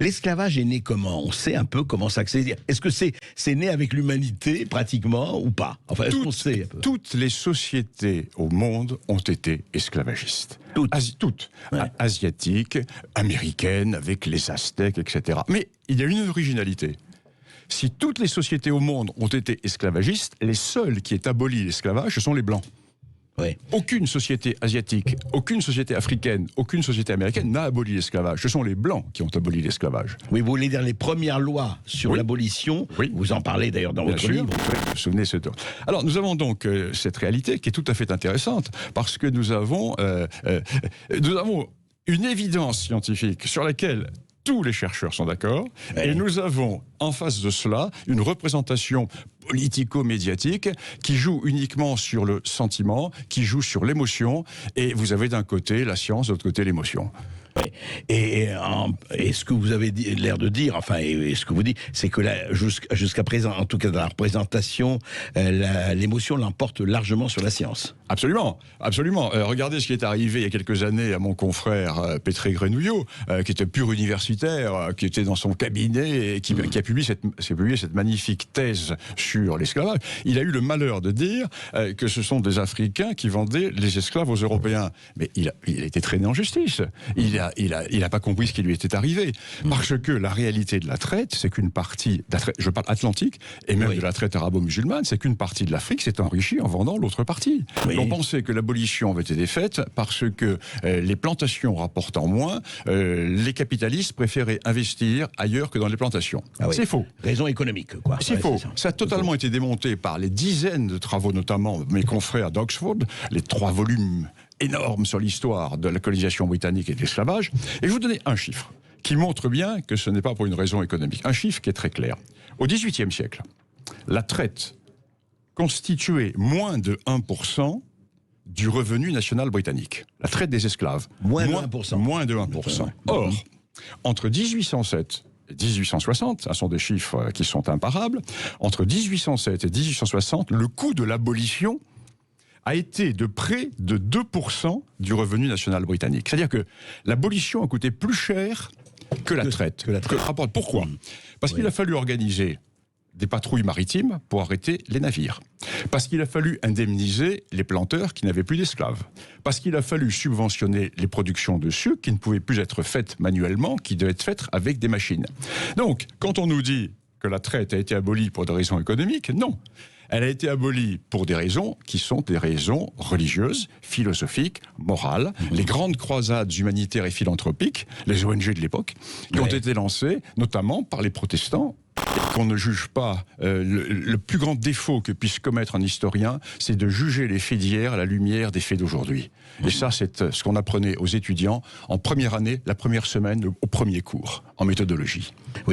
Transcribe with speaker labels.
Speaker 1: L'esclavage est né comment? On sait un peu comment ça s'est. Est-ce que c'est né avec l'humanité, pratiquement, ou pas? Enfin, est-ce qu'on sait un peu?
Speaker 2: Toutes les sociétés au monde ont été esclavagistes. Toutes.
Speaker 1: Ouais.
Speaker 2: Asiatiques, américaines, avec les Aztèques, etc. Mais il y a une originalité. Si toutes les sociétés au monde ont été esclavagistes, les seuls qui aient aboli l'esclavage, ce sont les Blancs.
Speaker 1: Oui.
Speaker 2: Aucune société asiatique, aucune société africaine, aucune société américaine n'a aboli l'esclavage. Ce sont les Blancs qui ont aboli l'esclavage.
Speaker 1: Oui, vous voulez dire les premières lois sur l'abolition.
Speaker 2: Oui.
Speaker 1: Vous en parlez d'ailleurs dans votre livre.
Speaker 2: Oui, vous vous souvenez ce tour. Alors, nous avons donc cette réalité qui est tout à fait intéressante parce que nous avons une évidence scientifique sur laquelle tous les chercheurs sont d'accord, et nous avons en face de cela une représentation politico-médiatique qui joue uniquement sur le sentiment, qui joue sur l'émotion, et vous avez d'un côté la science, de l'autre côté l'émotion.
Speaker 1: Et ce que vous avez l'air de dire, enfin, et ce que vous dites, c'est que jusqu'à présent, en tout cas dans la représentation, l'émotion l'emporte largement sur la science.
Speaker 2: Absolument, absolument. Regardez ce qui est arrivé il y a quelques années à mon confrère Petré Grenouillot, qui était pur universitaire, qui était dans son cabinet et qui a publié cette magnifique thèse sur l'esclavage. Il a eu le malheur de dire que ce sont des Africains qui vendaient les esclaves aux Européens. Mais il a été traîné en justice. Il a pas compris ce qui lui était arrivé. Parce que la réalité de la traite, c'est qu'une partie, je parle atlantique, et même de la traite arabo-musulmane, c'est qu'une partie de l'Afrique s'est enrichie en vendant l'autre partie. Oui. On pensait que l'abolition avait été faite parce que les plantations rapportant moins, les capitalistes préféraient investir ailleurs que dans les plantations.
Speaker 1: Ah oui.
Speaker 2: C'est faux.
Speaker 1: Raison économique, quoi.
Speaker 2: C'est faux. Ça a totalement été démonté par les dizaines de travaux, notamment mes confrères d'Oxford, les 3 volumes énorme sur l'histoire de la colonisation britannique et de l'esclavage. Et je vais vous donner un chiffre qui montre bien que ce n'est pas pour une raison économique. Un chiffre qui est très clair. Au XVIIIe siècle, la traite constituait moins de 1% du revenu national britannique. La traite des esclaves.
Speaker 1: Moins de 1%.
Speaker 2: Moins de 1%. Or, entre 1807 et 1860, ce sont des chiffres qui sont imparables, entre 1807 et 1860, le coût de l'abolition a été de près de 2% du revenu national britannique. C'est-à-dire que l'abolition a coûté plus cher que la traite. Pourquoi ? Parce qu'il a fallu organiser des patrouilles maritimes pour arrêter les navires. Parce qu'il a fallu indemniser les planteurs qui n'avaient plus d'esclaves. Parce qu'il a fallu subventionner les productions de sucre qui ne pouvaient plus être faites manuellement, qui devaient être faites avec des machines. Donc, quand on nous dit que la traite a été abolie pour des raisons économiques, non. Elle a été abolie pour des raisons qui sont des raisons religieuses, philosophiques, morales. Les grandes croisades humanitaires et philanthropiques, les ONG de l'époque, qui ont été lancées notamment par les protestants. Et qu'on ne juge pas. Le plus grand défaut que puisse commettre un historien, c'est de juger les faits d'hier à la lumière des faits d'aujourd'hui. Et ça, c'est ce qu'on apprenait aux étudiants en première année, la première semaine, au premier cours, en méthodologie.
Speaker 1: Oui.